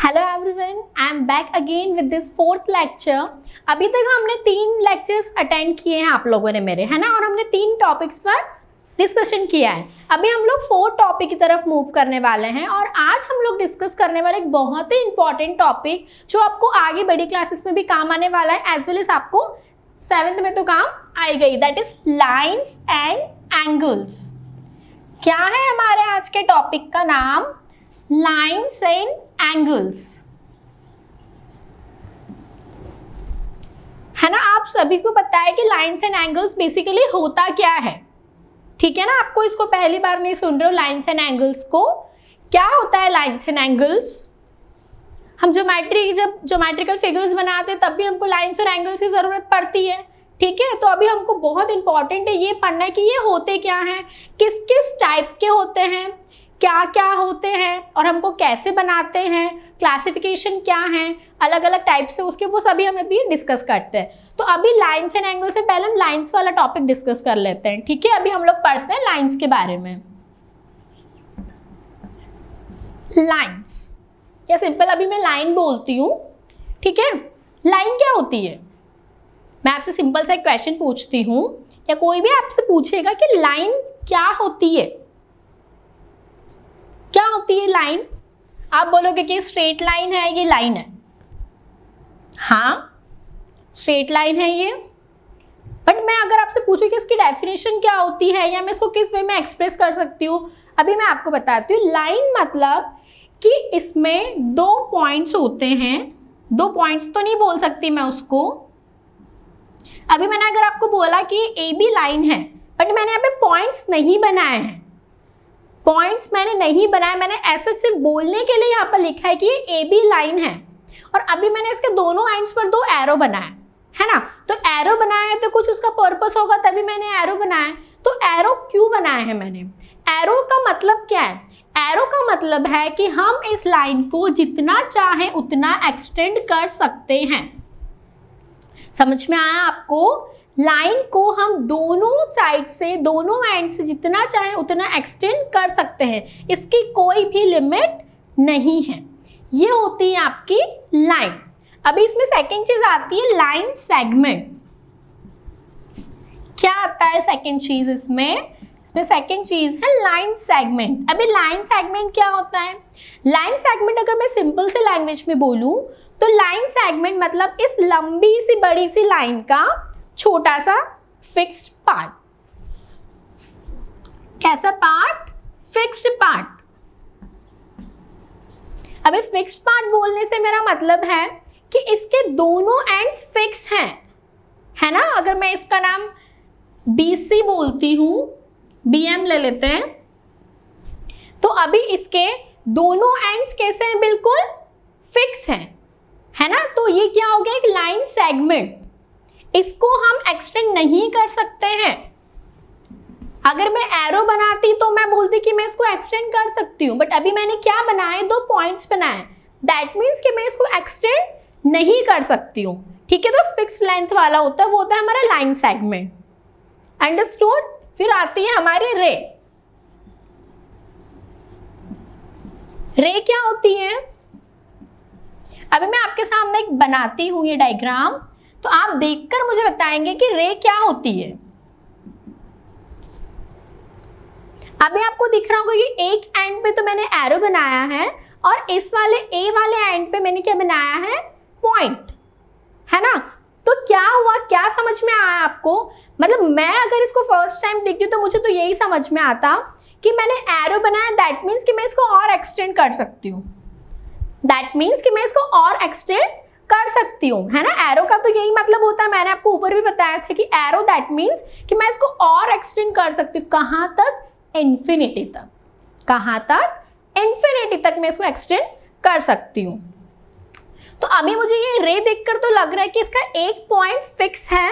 Hello everyone, I am back again with this fourth lecture. अभी तक हमने 3 lectures attend किए हैं आप लोगों ने मेरे, है ना, और हमने 3 टॉपिक्स पर डिस्कशन किया है। अभी हम लोग 4th टॉपिक की तरफ मूव करने वाले हैं और आज हम लोग डिस्कस करने वाले एक बहुत ही इंपॉर्टेंट टॉपिक जो आपको आगे बड़ी क्लासेस में भी काम आने वाला है, एज वेल एज आपको 7th में तो काम आएगा ही, that is lines and angles. क्या है हमारे आज के टॉपिक का नाम? लाइन्स एंड एंगल्स, है ना। आप सभी को पता है कि लाइन्स एंड एंगल्स बेसिकली होता क्या है, ठीक है ना। आपको इसको पहली बार नहीं सुन रहे हो लाइन्स एंड एंगल्स को। क्या होता है लाइन्स एंड एंगल्स? हम जब ज्योमेट्रिकल फिगर्स बनाते हैं तब भी हमको लाइन्स और एंगल्स की जरूरत पड़ती है, ठीक है। तो अभी हमको बहुत इंपॉर्टेंट है ये पढ़ना है कि ये होते क्या हैं, किस किस टाइप के होते हैं, क्या क्या होते हैं और हमको कैसे बनाते हैं, क्लासिफिकेशन क्या है, अलग अलग टाइप से उसके, वो सभी हम अभी डिस्कस करते हैं। तो अभी लाइन्स एंड एंगल से पहले हम लाइन्स वाला टॉपिक डिस्कस कर लेते हैं, ठीक है। अभी हम लोग पढ़ते हैं लाइन्स के बारे में। लाइन्स, क्या सिंपल अभी मैं लाइन बोलती हूँ, ठीक है। लाइन क्या होती है? मैं आपसे सिंपल सा एक क्वेश्चन पूछती हूँ या कोई भी आपसे पूछेगा कि लाइन क्या होती है, क्या होती है लाइन? आप बोलोगे कि स्ट्रेट लाइन है, ये लाइन है। हाँ, स्ट्रेट लाइन है ये। बट मैं अगर आपसे पूछूं कि इसकी डेफिनेशन क्या होती है या मैं इसको किस वे में एक्सप्रेस कर सकती हूँ, अभी मैं आपको बताती हूँ। लाइन मतलब कि इसमें 2 पॉइंट्स होते हैं। 2 पॉइंट्स तो नहीं बोल सकती मैं उसको। अभी मैंने अगर आपको बोला कि ए बी लाइन है, बट मैंने यहाँ पे पॉइंट्स नहीं बनाए हैं, पॉइंट्स मैंने नहीं बनाए, मैंने ऐसे सिर्फ बोलने के लिए यहाँ पर लिखा है कि ये ए बी लाइन है। और अभी मैंने इसके दोनों एंड्स पर 2 एरो बनाए, है ना। तो एरो बनाया है तो कुछ उसका पर्पस होगा, तभी मैंने एरो बनाया। तो एरो क्यों बनाए हैं मैंने? एरो का मतलब क्या है? एरो का मतलब है कि हम इस लाइन को जितना चाहे उतना एक्सटेंड कर सकते हैं। समझ में आया आपको? लाइन को हम दोनों साइड से, दोनों एंड से जितना चाहे उतना एक्सटेंड कर सकते हैं, इसकी कोई भी लिमिट नहीं है। ये होती है आपकी लाइन। अभी इसमें सेकंड चीज आती है लाइन सेगमेंट। क्या आता है सेकंड चीज इसमें? इसमें सेकंड चीज है लाइन सेगमेंट। अभी लाइन सेगमेंट क्या होता है? लाइन सेगमेंट अगर मैं सिंपल से लैंग्वेज में बोलूं तो लाइन सेगमेंट मतलब इस लंबी सी बड़ी सी लाइन का छोटा सा फिक्स्ड पार्ट। कैसा पार्ट? Fixed part. अभी फिक्स्ड पार्ट बोलने से मेरा मतलब है कि इसके दोनों एंड्स फिक्स हैं, है ना। अगर मैं इसका नाम BC बोलती हूं, BM ले लेते हैं, तो अभी इसके दोनों एंड्स कैसे हैं? बिल्कुल फिक्स हैं, है ना। तो ये क्या हो गया? एक लाइन सेगमेंट। इसको हम एक्सटेंड नहीं कर सकते हैं। अगर मैं एरो बनाती तो मैं बोलती कि मैं इसको एक्सटेंड कर सकती हूँ, बट अभी मैंने क्या बनाए? 2 पॉइंट्स बनाए। दैट मीन्स कि मैं इसको एक्सटेंड नहीं कर सकती हूँ, ठीक है। तो फिक्स लेंथ वाला होता है, वो होता है हमारा लाइन सेगमेंट। अंडरस्टूड? फिर आती है हमारी रे। रे क्या होती है? अभी मैं आपके सामने एक बनाती हूँ ये डायग्राम, तो आप देखकर मुझे बताएंगे कि रे क्या होती है। अभी आपको दिख रहा होगा कि एक एंड पे तो मैंने एरो बनाया है और इस वाले ए वाले एंड पे मैंने क्या बनाया है? पॉइंट, है ना। तो क्या हुआ? क्या समझ में आया आपको? मतलब मैं अगर इसको फर्स्ट टाइम देखती हूँ तो मुझे तो यही समझ में आता कि मैंने एरो बनाया, दैट मीन्स कि मैं इसको और एक्सटेंड कर सकती हूँ। दैट मीन्स कि मैं इसको और एक्सटेंड कर सकती हूँ, है ना। एरो का तो यही मतलब होता है, मैंने आपको ऊपर भी बताया था कि एरो दैट मीन्स कि मैं इसको और एक्सटेंड कर सकती हूँ। कहाँ तक? इन्फिनिटी तक। कहाँ तक? इन्फिनिटी तक मैं इसको एक्सटेंड कर सकती हूँ। तो अभी मुझे ये रे देखकर तो लग रहा है कि इसका एक पॉइंट फिक्स है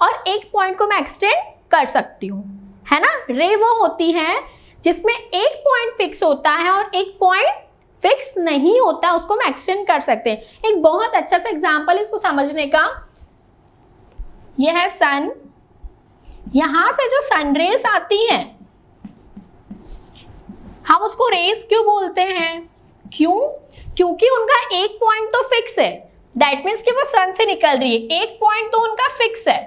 और एक पॉइंट को मैं एक्सटेंड कर सकती हूँ, है ना। रे वो होती है जिसमें एक पॉइंट फिक्स होता है और एक पॉइंट फिक्स नहीं होता, उसको हम एक्सटेंड कर सकते हैं। एक बहुत अच्छा सा एग्जांपल इसको समझने का, यह है सन। यहां से जो सन रेस आती है, हम उसको रेस क्यों बोलते हैं? क्यों? क्योंकि उनका एक पॉइंट तो फिक्स है, दैट मीन्स कि वो सन से निकल रही है, एक पॉइंट तो उनका फिक्स है।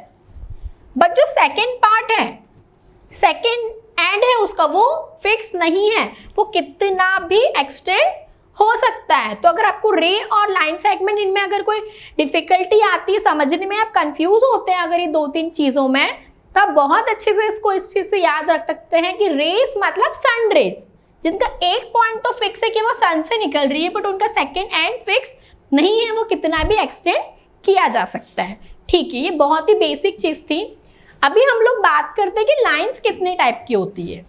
बट जो सेकेंड पार्ट है, सेकेंड एंड है उसका, वो फिक्स नहीं है, वो कितना भी एक्सटेंड हो सकता है। तो अगर आपको रे और लाइन सेगमेंट इनमें अगर कोई डिफिकल्टी आती है समझने में, आप कंफ्यूज होते हैं अगर ये 2-3 चीजों में, तो आप बहुत अच्छे से इसको इस चीज से याद रख सकते हैं कि रेस मतलब सन रेस, जिनका एक पॉइंट तो फिक्स है कि वो सन से निकल रही है, बट उनका सेकेंड एंड फिक्स नहीं है, वो कितना भी एक्सटेंड किया जा सकता है। ठीक है, ये बहुत ही बेसिक चीज थी। अभी हम लोग बात करते हैं कि लाइंस कितने टाइप की होती है।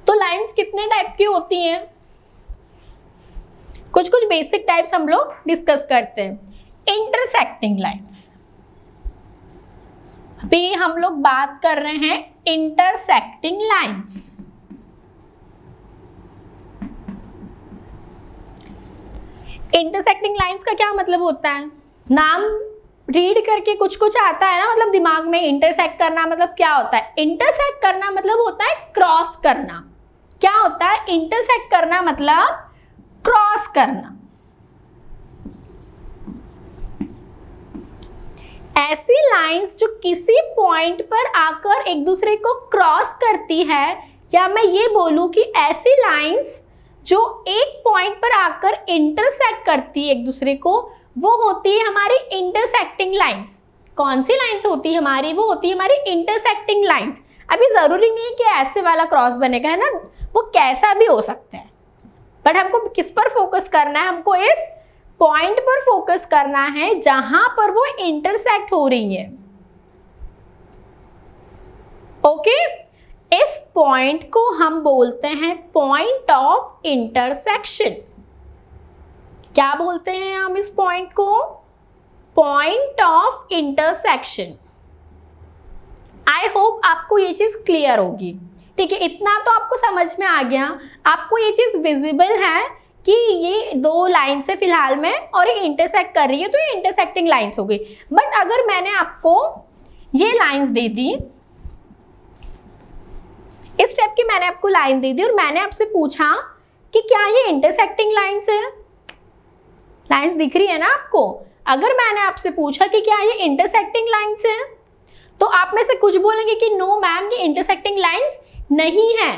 तो लाइंस कितने टाइप की होती हैं, कुछ कुछ बेसिक टाइप्स हम लोग डिस्कस करते हैं। इंटरसेक्टिंग लाइंस, अभी हम लोग बात कर रहे हैं इंटरसेक्टिंग लाइंस। इंटरसेक्टिंग लाइंस का क्या मतलब होता है, नाम रीड करके कुछ कुछ आता है ना, मतलब दिमाग में इंटरसेक्ट करना मतलब क्या होता है। इंटरसेक्ट करना मतलब होता है क्रॉस करना। क्या होता है इंटरसेक्ट करना मतलब क्रॉस करना। ऐसी लाइंस जो किसी पॉइंट पर आकर एक दूसरे को क्रॉस करती है, या मैं ये बोलूं कि ऐसी लाइंस जो एक पॉइंट पर आकर इंटरसेक्ट करती है एक दूसरे को, वो होती है हमारी इंटरसेक्टिंग लाइंस। कौन सी लाइंस होती है हमारी, वो होती है हमारी इंटरसेक्टिंग लाइंस। अभी जरूरी नहीं है कि ऐसे वाला क्रॉस बनेगा, है ना, वो कैसा भी हो सकता है, बट हमको किस पर फोकस करना है, हमको इस पॉइंट पर फोकस करना है जहां पर वो इंटरसेक्ट हो रही है। ओके, इस पॉइंट को हम बोलते हैं पॉइंट ऑफ इंटरसेक्शन। क्या बोलते हैं हम इस पॉइंट को, point of intersection. I hope आपको ये चीज क्लियर होगी। ठीक है, इतना तो आपको समझ में आ गया, आपको ये चीज विजिबल है कि ये दो लाइन से फिलहाल में और ये इंटरसेक्ट कर रही है, तो ये इंटरसेक्टिंग लाइंस हो गई। बट अगर मैंने आपको ये लाइंस दे दी, इस टाइप की मैंने आपको लाइन दे दी और मैंने आपसे पूछा कि क्या ये इंटरसेक्टिंग लाइंस है, लाइंस दिख रही है ना आपको। अगर मैंने आपसे पूछा कि क्या ये इंटरसेक्टिंग लाइंस है, तो आप में से कुछ बोलेंगे कि नो मैम ये इंटरसेक्टिंग लाइंस नहीं है।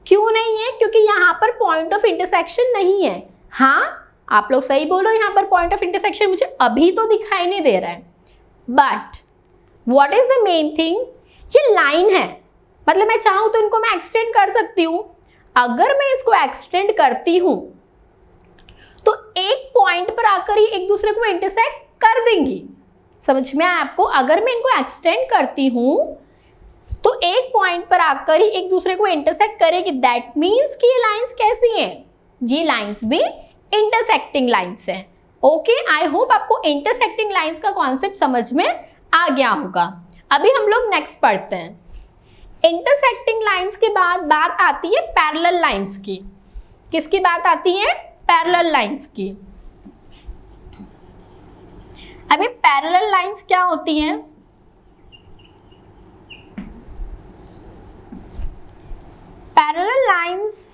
क्यों नहीं है, क्योंकि यहाँ पर पॉइंट ऑफ इंटरसेक्शन नहीं है। हाँ, आप लोग सही बोलो, यहाँ पर पॉइंट ऑफ इंटरसेक्शन मुझे अभी तो दिखाई नहीं दे रहा है। But what is the main thing, ये लाइन है, मतलब मैं चाहूं तो इनको मैं एक्सटेंड कर सकती हूँ। अगर मैं इसको एक्सटेंड करती हूँ तो एक पॉइंट पर आकर ये एक दूसरे को इंटरसेक्ट कर देंगी। समझ में आया आपको, अगर मैं इनको एक्सटेंड करती हूँ तो एक पॉइंट पर आकर ही एक दूसरे को इंटरसेक्ट करेगी। दैट मीन्स कि ये लाइंस कैसी हैं, ये लाइंस भी इंटरसेक्टिंग लाइंस हैं। ओके, आई होप आपको इंटरसेक्टिंग लाइंस का कॉन्सेप्ट समझ में आ गया होगा। अभी हम लोग नेक्स्ट पढ़ते हैं। इंटरसेक्टिंग लाइंस के बाद बात आती है पैरेलल लाइंस की। किसकी बात आती है, पैरेलल लाइंस की। अभी पैरेलल लाइंस क्या होती हैं, पैरेलल लाइंस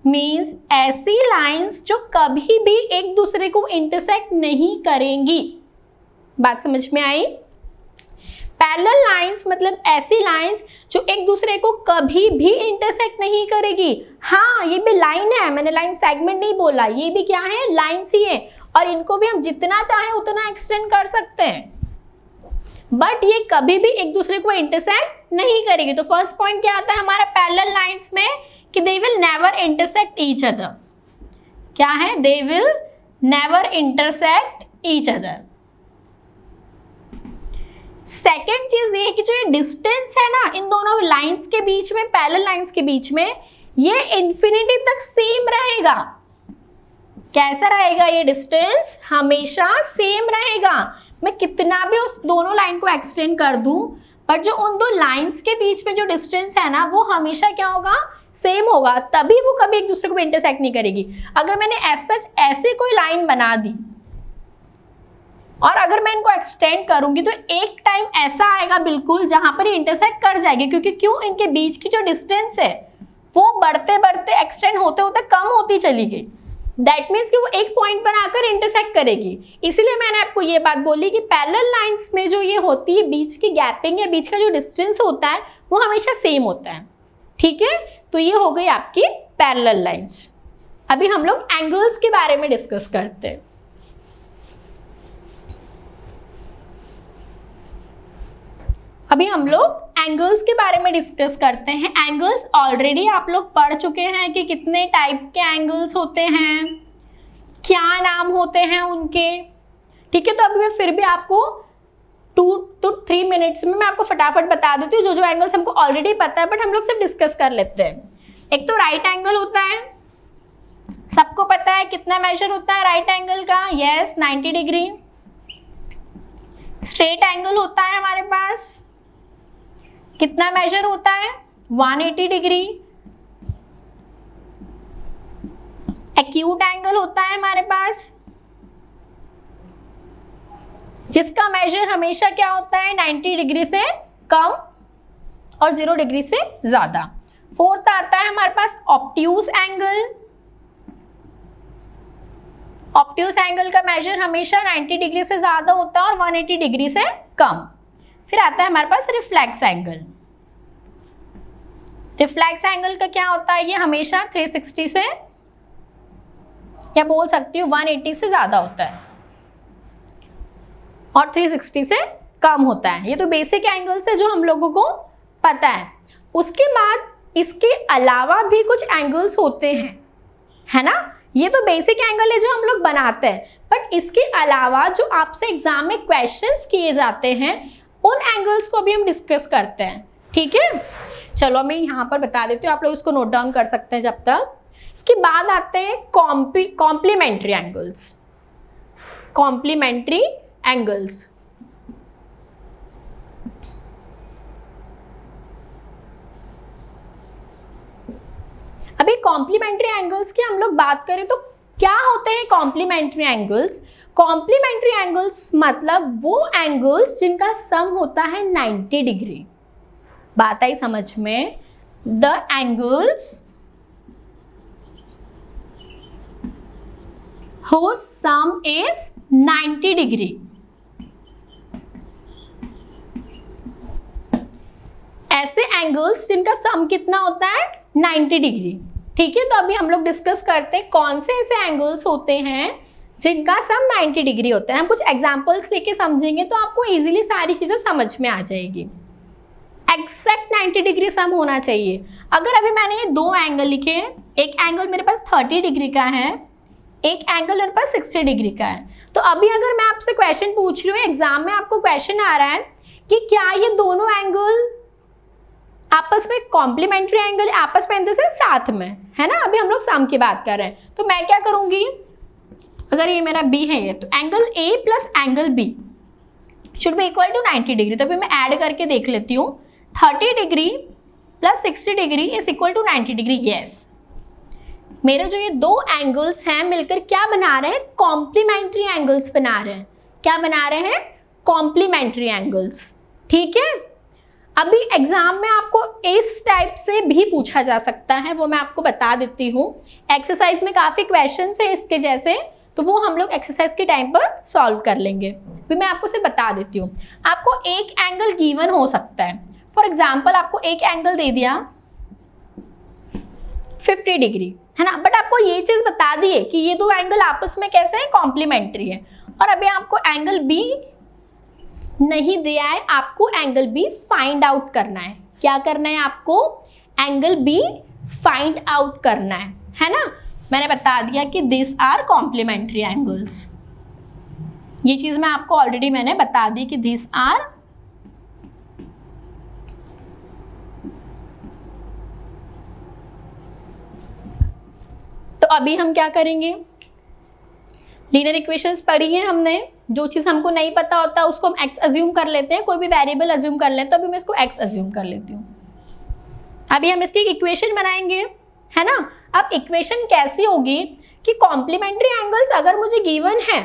मीन्स ऐसी लाइंस जो कभी भी एक दूसरे को इंटरसेक्ट नहीं करेंगी। बात समझ में आई, पैरेलल लाइंस मतलब ऐसी लाइंस जो एक दूसरे को कभी भी इंटरसेक्ट नहीं करेगी। हाँ, ये भी लाइन है, मैंने लाइन सेगमेंट नहीं बोला, ये भी क्या है, लाइंस ही है, और इनको भी हम जितना चाहें उतना एक्सटेंड कर सकते हैं, बट ये कभी भी एक दूसरे को इंटरसेक्ट नहीं करेगी। तो फर्स्ट पॉइंट क्या आता है हमारा पैरेलल लाइंस में, कि they will never intersect each other. क्या है, they will never intersect each other. Second चीज ये है कि जो ये डिस्टेंस है ना इन दोनों लाइंस के बीच में, पैरेलल लाइंस के बीच में, ये इंफिनिटी तक सेम रहेगा। कैसा रहेगा, ये डिस्टेंस हमेशा सेम रहेगा। मैं कितना भी उस दोनों लाइन को एक्सटेंड कर दूं, बट जो उन दो लाइंस के बीच में जो डिस्टेंस है ना, वो हमेशा क्या होगा, सेम होगा, तभी वो कभी एक दूसरे को इंटरसेक्ट नहीं करेगी। अगर मैंने ऐसे कोई लाइन बना दी और अगर मैं इनको एक्सटेंड करूंगी तो एक टाइम ऐसा आएगा बिल्कुल जहां पर ये इंटरसेक्ट कर जाएगी, क्योंकि क्यों, इनके बीच की जो डिस्टेंस है वो बढ़ते बढ़ते एक्सटेंड होते होते कम होती चली गई। दैट मीन्स कि वो एक पॉइंट पर आकर इंटरसेक्ट करेगी। इसीलिए मैंने आपको ये बात बोली कि पैरेलल लाइंस में जो ये होती है बीच की गैपिंग या बीच का जो डिस्टेंस होता है वो हमेशा सेम होता है। ठीक है, तो ये हो गई आपकी पैरेलल लाइंस। अभी हम लोग एंगल्स के बारे में डिस्कस करते हैं। अभी हम लोग एंगल्स के बारे में डिस्कस करते हैं। एंगल्स ऑलरेडी आप लोग पढ़ चुके हैं कि कितने टाइप के एंगल्स होते हैं, क्या नाम होते हैं उनके। ठीक है, तो अभी मैं फिर भी आपको 2 to 3 मिनट्स में मैं आपको फटाफट बता देती हूँ जो एंगल्स हमको ऑलरेडी पता है, बट हम लोग सिर्फ डिस्कस कर लेते हैं। एक तो राइट एंगल होता है, सबको पता है कितना मेजर होता है राइट एंगल का, यस 90 डिग्री। स्ट्रेट एंगल होता है हमारे पास, कितना मेजर होता है 180 डिग्री। एक्यूट एंगल होता है हमारे पास, जिसका मेजर हमेशा क्या होता है 90 डिग्री से कम और 0 डिग्री से ज्यादा। फोर्थ आता है हमारे पास ऑब्ट्यूज एंगल। ऑब्ट्यूज एंगल का मेजर हमेशा 90 डिग्री से ज्यादा होता है और 180 डिग्री से कम। फिर आता है हमारे पास रिफ्लेक्स एंगल। रिफ्लेक्स एंगल का क्या होता है, ये हमेशा 360 से या बोल सकती हूँ 180 से ज्यादा होता है और 360 से कम होता है। ये तो बेसिक एंगल्स है जो हम लोगों को पता है। उसके बाद इसके अलावा भी कुछ एंगल्स होते हैं, है ना। ये तो बेसिक एंगल है जो हम लोग बनाते हैं, बट इसके अलावा जो आपसे एग्जाम में क्वेश्चंस किए जाते हैं उन एंगल्स को भी हम डिस्कस करते हैं। ठीक है, चलो मैं यहाँ पर बता देती हूँ, आप लोग इसको नोट डाउन कर सकते हैं जब तक। इसके बाद आते हैं कॉम्प्लीमेंट्री एंगल्स। कॉम्प्लीमेंट्री एंगल्स अभी कॉम्प्लीमेंट्री एंगल्स की हम लोग बात करें तो क्या होते हैं कॉम्प्लीमेंट्री एंगल्स। कॉम्प्लीमेंट्री एंगल्स मतलब वो एंगल्स जिनका सम होता है 90 डिग्री। बात आई समझ में। The angles whose sum is 90 degree. ऐसे एंगल्स जिनका सम कितना होता है 90 डिग्री। ठीक है, तो अभी हम लोग डिस्कस करते हैं कौन से ऐसे एंगल्स होते हैं जिनका सम 90 डिग्री होता है। हम कुछ एग्जांपल्स लेके समझेंगे तो आपको इजीली सारी चीजें समझ में आ जाएगी। एक्सैक्ट 90 डिग्री सम होना चाहिए। अगर अभी मैंने ये दो एंगल लिखे हैं, एक एंगल मेरे पास 30 डिग्री का है, एक एंगल मेरे पास 60 डिग्री का है, तो अभी अगर मैं आपसे क्वेश्चन पूछ रही हूँ, एग्जाम में आपको क्वेश्चन आ रहा है कि क्या ये दोनों एंगल आपस में कॉम्प्लीमेंट्री एंगल आपस में से साथ में, है ना। अभी हम लोग सम की बात कर रहे हैं, तो मैं क्या करूंगी, अगर ये मेरा बी है ये, तो angle A plus angle B should be equal to 90 degree. तो अभी मैं ऐड करके देख लेती हूँ, 30 degree plus 60 degree is equal to 90 degree. Yes, मेरे जो ये दो एंगल्स हैं मिलकर क्या बना रहे हैं, कॉम्प्लीमेंट्री एंगल्स बना रहे हैं। क्या बना रहे हैं, कॉम्प्लीमेंट्री एंगल्स। ठीक है, अभी एग्जाम में आपको इस टाइप से भी पूछा जा सकता है, वो मैं आपको बता देती हूँ। एक्सरसाइज में काफी क्वेश्चंस है इसके जैसे, तो वो हम लोग एक्सरसाइज के टाइम पर सॉल्व कर लेंगे। फिर मैं आपको से बता देती हूँ, आपको एक एंगल गिवन हो सकता है। फॉर एग्जाम्पल आपको एक एंगल दे दिया 50 डिग्री, है ना, बट आपको ये चीज बता दी है कि ये दो एंगल आपस में कैसे हैं, कॉम्प्लीमेंट्री है। और अभी आपको एंगल बी नहीं दिया है, आपको एंगल बी फाइंड आउट करना है। क्या करना है आपको, एंगल बी फाइंड आउट करना है ना। मैंने बता दिया कि दिस आर कॉम्प्लीमेंट्री एंगल्स। ये चीज मैं आपको ऑलरेडी मैंने बता दी कि दिस आर तो अभी हम क्या करेंगे, लीनियर इक्वेशंस पढ़ी है हमने। जो चीज हमको नहीं पता होता उसको हम x अज्यूम कर लेते हैं, कोई भी वेरिएबल अज्यूम कर लेते हैं, तो अभी मैं इसको x अज्यूम कर लेती हूँ। अभी हम इसकी इक्वेशन बनाएंगे, है ना। अब इक्वेशन कैसी होगी कि कॉम्प्लीमेंट्री एंगल्स अगर मुझे गिवन है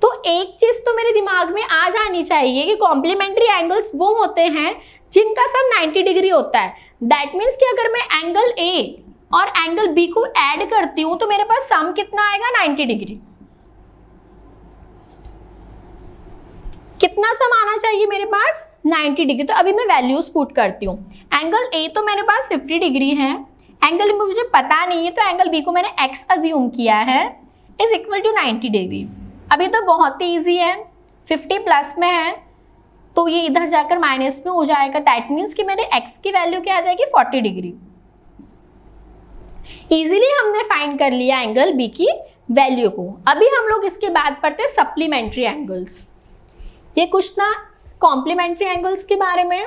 तो एक चीज तो मेरे दिमाग में आ जानी चाहिए कि कॉम्प्लीमेंट्री एंगल्स वो होते हैं जिनका सम 90 डिग्री होता है। दैट मीन्स कि अगर मैं एंगल ए और एंगल बी को ऐड करती हूं तो मेरे पास सम कितना आएगा 90 डिग्री। कितना सम आना चाहिए मेरे पास 90 डिग्री। तो अभी मैं वैल्यूज पुट करती हूँ। एंगल ए तो मेरे पास 50 डिग्री है, एंगल बी मुझे पता नहीं है तो एंगल बी को मैंने एक्स अज्यूम किया है, इज इक्वल टू 90 डिग्री। अभी तो बहुत ही ईजी है, 50 प्लस में है तो ये इधर जाकर माइनस में हो जाएगा। दैट मीन्स कि मेरे एक्स की वैल्यू क्या आ जाएगी 40 डिग्री। इजीली हमने फाइंड कर लिया एंगल बी की वैल्यू को। अभी हम लोग इसके बाद पढ़ते हैं सप्लीमेंट्री एंगल्स। ये कुछ ना कॉम्प्लीमेंट्री एंगल्स के बारे में,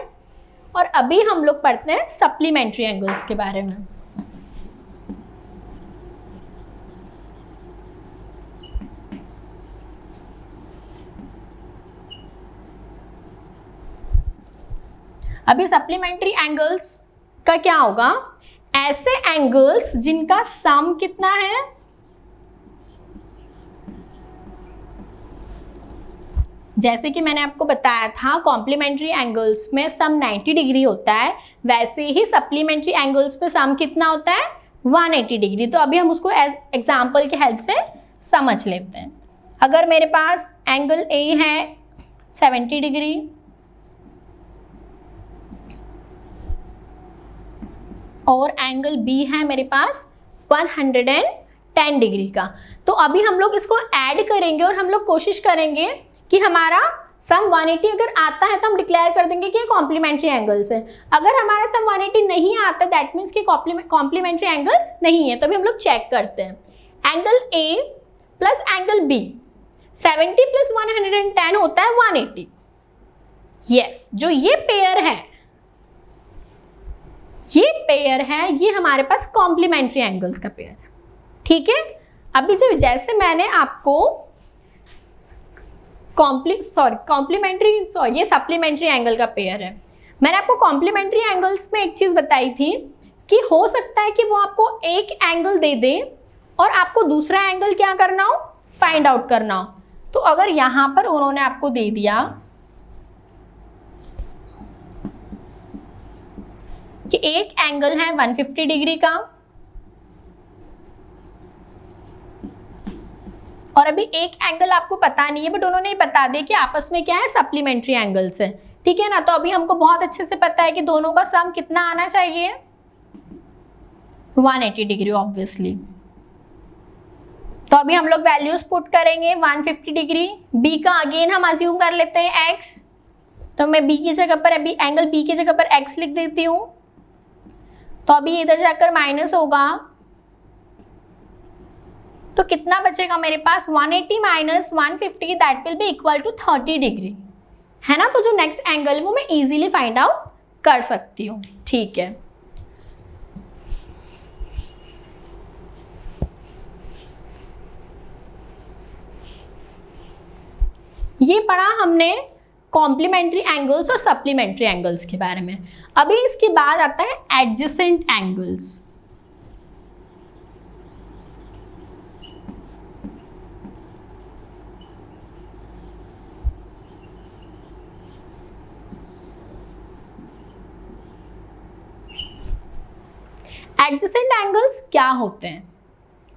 और अभी हम लोग पढ़ते हैं सप्लीमेंट्री एंगल्स के बारे में। अभी सप्लीमेंट्री एंगल्स का क्या होगा, ऐसे एंगल्स जिनका सम कितना है, जैसे कि मैंने आपको बताया था कॉम्प्लीमेंट्री एंगल्स में सम 90 डिग्री होता है, वैसे ही सप्लीमेंट्री एंगल्स पे सम कितना होता है 180 डिग्री। तो अभी हम उसको एज एग्जांपल की हेल्प से समझ लेते हैं। अगर मेरे पास एंगल ए है 70 डिग्री और एंगल बी है मेरे पास 110 डिग्री का, तो अभी हम लोग इसको ऐड करेंगे और हम लोग कोशिश करेंगे कि हमारा सम 180 अगर आता है तो हम डिक्लेयर कर देंगे कि ये कॉम्प्लीमेंट्री एंगल्स है। अगर हमारा सम 180 नहीं आता दैट मीन्स कि कॉम्प्लीमेंट्री एंगल्स नहीं है। तो अभी हम लोग चेक करते हैं। Angle A plus angle B 70 plus 110 होता है 180। यस, जो ये पेयर है ये हमारे पास कॉम्प्लीमेंट्री एंगल्स का पेयर है। ठीक है, अभी जो जैसे मैंने आपको ये सप्लीमेंट्री एंगल का पेयर है। मैंने आपको कॉम्प्लीमेंट्री एंगल्स में एक चीज बताई थी कि हो सकता है कि वो आपको एक एंगल दे दे और आपको दूसरा एंगल क्या करना हो, फाइंड आउट करना हो। तो अगर यहां पर उन्होंने आपको दे दिया कि एक एंगल है 150 डिग्री का और अभी एक एंगल आपको पता नहीं है, बट उन्होंने ये बता दिया कि आपस में क्या है सप्लीमेंट्री एंगल्स है। ठीक है ना, तो अभी हमको बहुत अच्छे से पता है कि दोनों का सम कितना आना चाहिए 180 डिग्री ऑब्वियसली। तो अभी हम लोग वैल्यूज पुट करेंगे। 150 डिग्री, बी का अगेन हम अज्यूम कर लेते हैं एक्स, तो मैं बी की जगह पर अभी एंगल बी की जगह पर एक्स लिख देती हूँ। तो अभी इधर जाकर माइनस होगा तो कितना बचेगा मेरे पास 180 minus 150 that will be equal to 30 degree, है ना। तो जो नेक्स्ट एंगल है वो मैं इजीली फाइंड आउट कर सकती हूँ। ठीक है, ये पढ़ा हमने कॉम्प्लीमेंट्री एंगल्स और सप्लीमेंट्री एंगल्स के बारे में। अभी इसके बाद आता है एडजेसेंट एंगल्स। एडजेसेंट एंगल्स क्या होते हैं,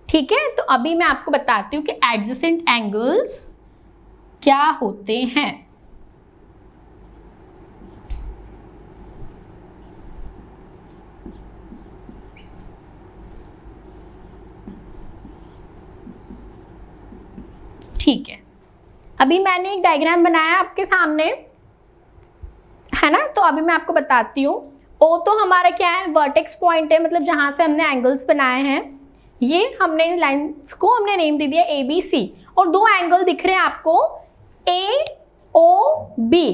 ठीक है। तो अभी मैं आपको बताती हूँ कि एडजेसेंट एंगल्स क्या होते हैं। ठीक है, अभी मैंने एक डायग्राम बनाया आपके सामने, है ना। तो अभी मैं आपको बताती हूँ। ओ तो हमारा क्या है, वर्टेक्स पॉइंट है, मतलब जहां से हमने एंगल्स बनाए हैं। ये हमने लाइंस को हमने नेम दे दिया ए बी सी, और दो एंगल दिख रहे हैं आपको ए ओ बी।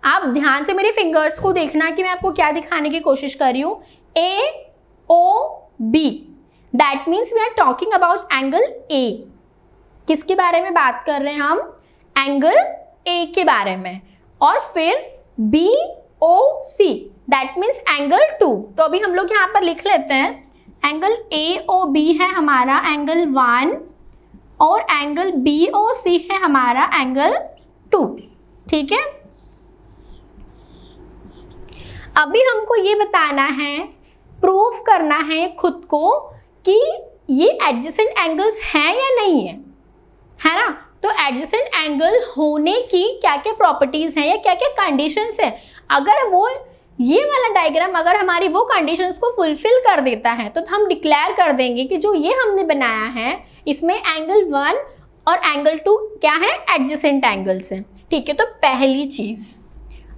आप ध्यान से मेरे फिंगर्स को देखना कि मैं आपको क्या दिखाने की कोशिश कर रही हूँ। A O B that means we are talking about angle A. किसके बारे में बात कर रहे हैं हम, एंगल ए के बारे में। और फिर B O C that means angle 2। तो अभी हम लोग यहाँ पर लिख लेते हैं एंगल ए ओ बी है हमारा एंगल 1 और एंगल बी ओ सी है हमारा एंगल 2। ठीक है, अभी हमको ये बताना है प्रूव करना है खुद को कि ये एडजेसेंट एंगल्स हैं या नहीं है ना। तो एडजेसेंट एंगल होने की क्या क्या प्रॉपर्टीज हैं या क्या क्या कंडीशंस हैं, अगर वो ये वाला डायग्राम अगर हमारी वो कंडीशंस को फुलफिल कर देता है तो हम डिक्लेयर कर देंगे कि जो ये हमने बनाया है इसमें एंगल 1 और एंगल 2 क्या है, एडजेसेंट एंगल्स हैं। ठीक है, तो पहली चीज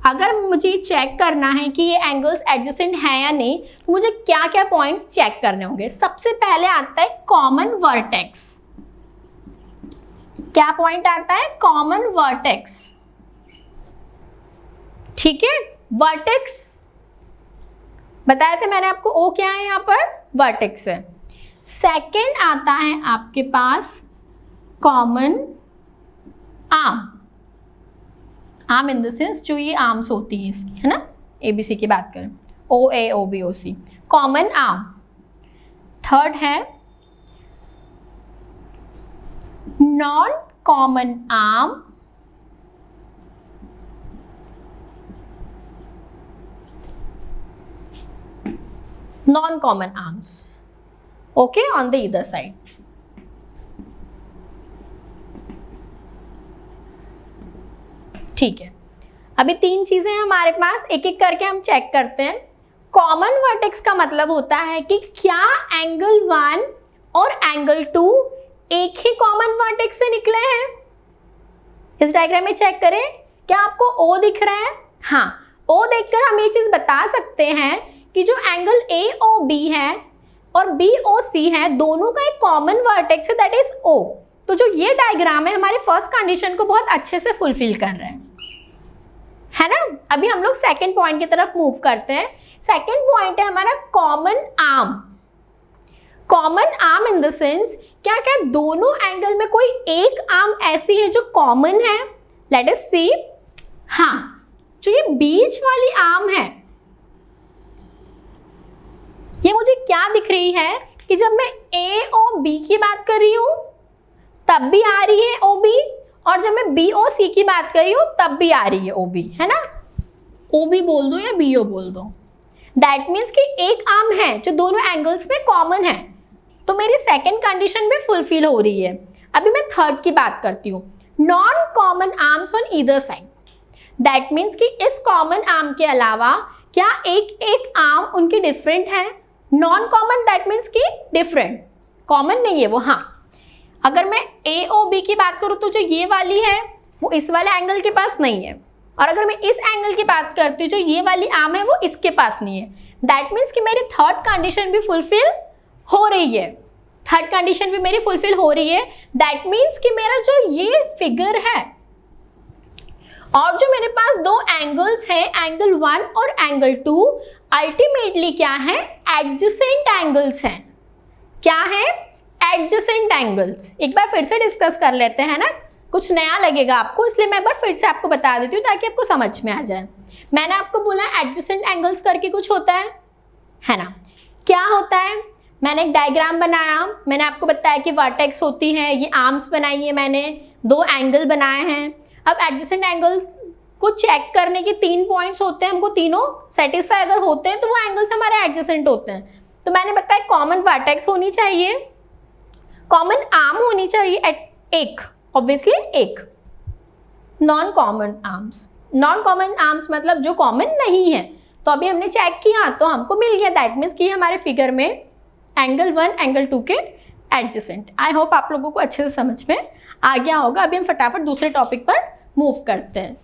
अगर मुझे चेक करना है कि ये एंगल्स एडजेसेंट हैं या नहीं तो मुझे क्या क्या पॉइंट्स चेक करने होंगे। सबसे पहले आता है कॉमन वर्टेक्स। क्या पॉइंट आता है, कॉमन वर्टेक्स। ठीक है, वर्टेक्स बताया था मैंने आपको, ओ क्या है यहाँ पर, वर्टेक्स है। सेकंड आता है आपके पास common arm. Arm in the sense जो ये आर्म्स होती है इसकी, है ना, एबीसी की बात करें, ओ ए ओ बी ओ सी, कॉमन आर्म। थर्ड है non common arm, non common arms, okay, on the either side. ठीक है, अभी तीन चीजें हैं हमारे पास, एक एक करके हम चेक करते हैं। कॉमन वर्टेक्स का मतलब होता है कि क्या एंगल 1 और एंगल 2 एक ही कॉमन वर्टेक्स से निकले हैं। इस डायग्राम में चेक करें, क्या आपको ओ दिख रहा है, हाँ, ओ देखकर हम ये चीज बता सकते हैं कि जो एंगल ए ओ बी है और बी ओ सी है दोनों का एक कॉमन वर्टेक्स है, दैट इज ओ। तो जो ये डायग्राम है हमारे फर्स्ट कंडीशन को बहुत अच्छे से फुलफिल कर रहा है ना। अभी हम लोग सेकंड पॉइंट की तरफ मूव करते हैं। सेकंड पॉइंट है हमारा common arm. Common arm in the sense क्या क्या दोनों एंगल में कोई एक आर्म ऐसी है जो कॉमन है, लेट अस सी। हाँ, जो ये बीच वाली आर्म है ये मुझे क्या दिख रही है कि जब मैं ए ओ बी की बात कर रही हूं तब भी आ रही है ओ बी, और जब मैं बी ओ सी की बात कर रही हूं तब भी आ रही है ओ बी, है ना। ओ बी बोल दो या बी ओ बोल दो, दैट मीन्स कि एक आर्म है जो दोनों एंगल्स में कॉमन है। तो मेरी सेकंड कंडीशन भी फुलफिल हो रही है। अभी मैं थर्ड की बात करती हूँ, non common arms on either side. That means कि इस कॉमन आर्म के अलावा क्या एक एक आर्म उनकी डिफरेंट है। नॉन कॉमन दैट मीन्स कि डिफरेंट, कॉमन नहीं है वो। हाँ, अगर मैं ए ओ बी की बात करूँ तो जो ये वाली है वो इस वाले एंगल के पास नहीं है, और अगर मैं इस एंगल की बात करती हूँ जो ये वाली आर्म है वो इसके पास नहीं है। दैट मीन्स कि मेरी थर्ड कंडीशन भी फुलफिल हो रही है। थर्ड कंडीशन भी मेरी फुलफिल हो रही है। दैट मीन्स कि मेरा जो ये फिगर है और जो मेरे पास दो एंगल्स हैं, एंगल 1 और एंगल 2, अल्टीमेटली क्या है, एडजेसेंट एंगल्स हैं। क्या है, एडजेसेंट एंगल्स। एक बार फिर से डिस्कस कर लेते हैं ना, कुछ नया लगेगा आपको, इसलिए मैं एक बार फिर से आपको बता देती हूँ ताकि आपको समझ में आ जाए। मैंने आपको बोला एडजेसेंट एंगल्स करके कुछ होता है ना। क्या होता है, मैंने एक डायग्राम बनाया, मैंने आपको बताया कि वर्टेक्स होती है, ये आर्म्स बनाई है मैंने, दो एंगल बनाए हैं। अब एडजेसेंट एंगल को चेक करने के 3 पॉइंट्स होते हैं, हमको तीनों सेटिस्फाई अगर होते हैं तो वो एंगल्स हमारे एडजेसेंट होते हैं। तो मैंने बताया कॉमन वर्टेक्स होनी चाहिए, कॉमन आर्म होनी चाहिए एक, ऑब्वियसली एक, non common arms. Non common arms मतलब जो कॉमन नहीं है। तो अभी हमने चेक किया तो हमको मिल गया, दैट मीन्स कि हमारे फिगर में एंगल 1 एंगल 2 के एडजेसेंट। आई होप आप लोगों को अच्छे से समझ में आ गया होगा। अभी हम फटाफट दूसरे टॉपिक पर मूव करते हैं।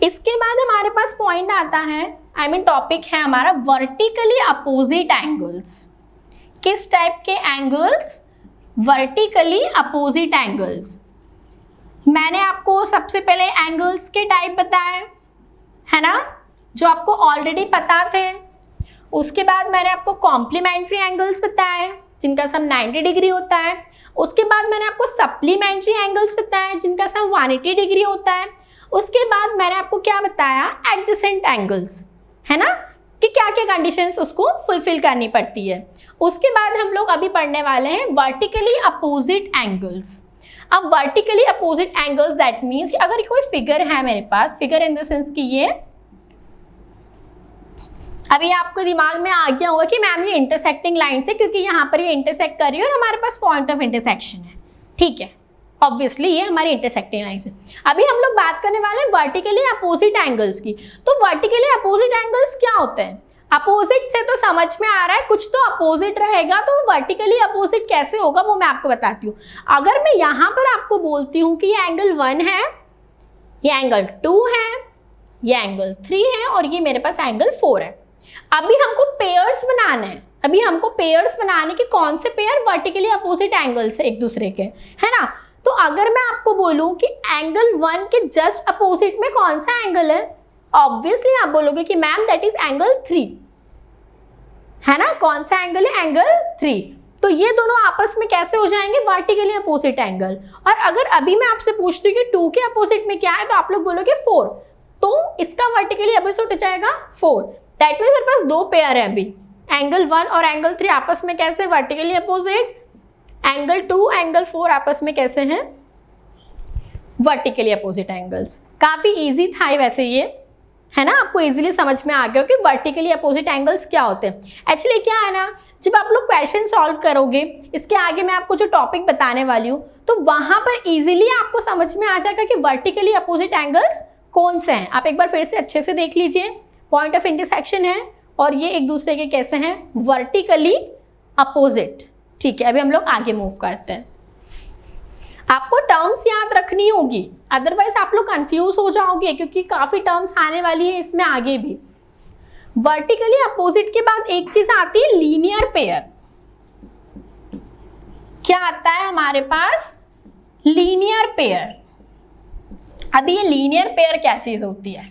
इसके बाद हमारे पास पॉइंट आता है, आई मीन टॉपिक है हमारा वर्टिकली अपोजिट एंगल्स। किस टाइप के एंगल्स, वर्टिकली अपोजिट एंगल्स। मैंने आपको सबसे पहले एंगल्स के टाइप बताए है ना, जो आपको ऑलरेडी पता थे। उसके बाद मैंने आपको कॉम्प्लीमेंट्री एंगल्स बताए जिनका सम 90 डिग्री होता है। उसके बाद मैंने आपको सप्लीमेंट्री एंगल्स बताए जिनका सम 180 डिग्री होता है। उसके बाद मैंने आपको क्या बताया, एडजेसेंट एंगल्स, है ना, कि क्या क्या कंडीशंस उसको फुलफिल करनी पड़ती है। उसके बाद हम लोग अभी पढ़ने वाले हैं वर्टिकली अपोजिट एंगल्स। अब vertically opposite angles, that means कि अगर कोई फिगर है मेरे पास, फिगर इन द सेंस कि ये, अभी आपको दिमाग में आ गया होगा कि मैम ये इंटरसेक्टिंग लाइन से, क्योंकि यहाँ पर ये इंटरसेक्ट कर रही है और हमारे पास पॉइंट ऑफ इंटरसेक्शन है, ठीक है, ऑब्वियसली ये हमारी इंटरसेक्टिंग लाइन है। अभी हम लोग बात करने वाले हैं वर्टिकली अपोजिट एंगल्स की। तो वर्टिकली अपोजिट एंगल्स क्या होते हैं? अपोजिट से तो समझ में आ रहा है, कुछ तो अपोजिट रहेगा, तो वर्टिकली अपोजिट कैसे होगा वो मैं आपको बताती हूँ। अगर मैं यहाँ पर आपको बोलती हूँ कि ये एंगल 1 है, ये एंगल 2 है, ये एंगल 3 है और ये मेरे पास एंगल 4 है। अभी हमको पेयर्स बनाना है, अभी हमको पेयर्स बनाने के कौन से पेयर? वर्टिकली अपोजिट एंगल्स एक दूसरे के, है ना। तो अगर मैं आपको बोलूं कि एंगल 1 के जस्ट अपोजिट में कौन सा एंगल है, ऑब्वियसली आप बोलोगे कि मैम दैट इज एंगल 3, है ना। कौन सा एंगल है? एंगल 3। तो ये दोनों आपस में कैसे हो जाएंगे? Vertically opposite angle. और अगर अभी मैं आपसे पूछती हूँ कि 2 के अपोजिट में क्या है, तो आप लोग बोलोगे 4, तो इसका वर्टिकली अपोजिट हो जाएगा 4। दैट मीन्स मेरे पास 2 पेयर है अभी, एंगल 1 और एंगल 3 आपस में कैसे वर्टिकली अपोजिट, एंगल 2 एंगल 4 आपस में कैसे हैं? Vertically opposite angles. काफी इजी था वैसे ये, है ना, आपको इजीली समझ में आ गया कि वर्टिकली अपोजिट एंगल्स क्या होते हैं। एक्चुअली क्या है ना, जब आप लोग क्वेश्चन सॉल्व करोगे, इसके आगे मैं आपको जो टॉपिक बताने वाली हूँ, तो वहां पर इजीली आपको समझ में आ जाएगा कि वर्टिकली अपोजिट एंगल्स कौन से हैं। आप एक बार फिर से अच्छे से देख लीजिए, पॉइंट ऑफ इंटरसेक्शन है और ये एक दूसरे के कैसे हैं? Vertically opposite. ठीक है, अभी हम लोग आगे मूव करते हैं। आपको टर्म्स याद रखनी होगी, अदरवाइज आप लोग कंफ्यूज हो जाओगे, क्योंकि काफी टर्म्स आने वाली है इसमें आगे भी। वर्टिकली अपोजिट के बाद एक चीज आती है लीनियर पेयर। क्या आता है हमारे पास? Linear pair. अभी ये लीनियर पेयर क्या चीज होती है?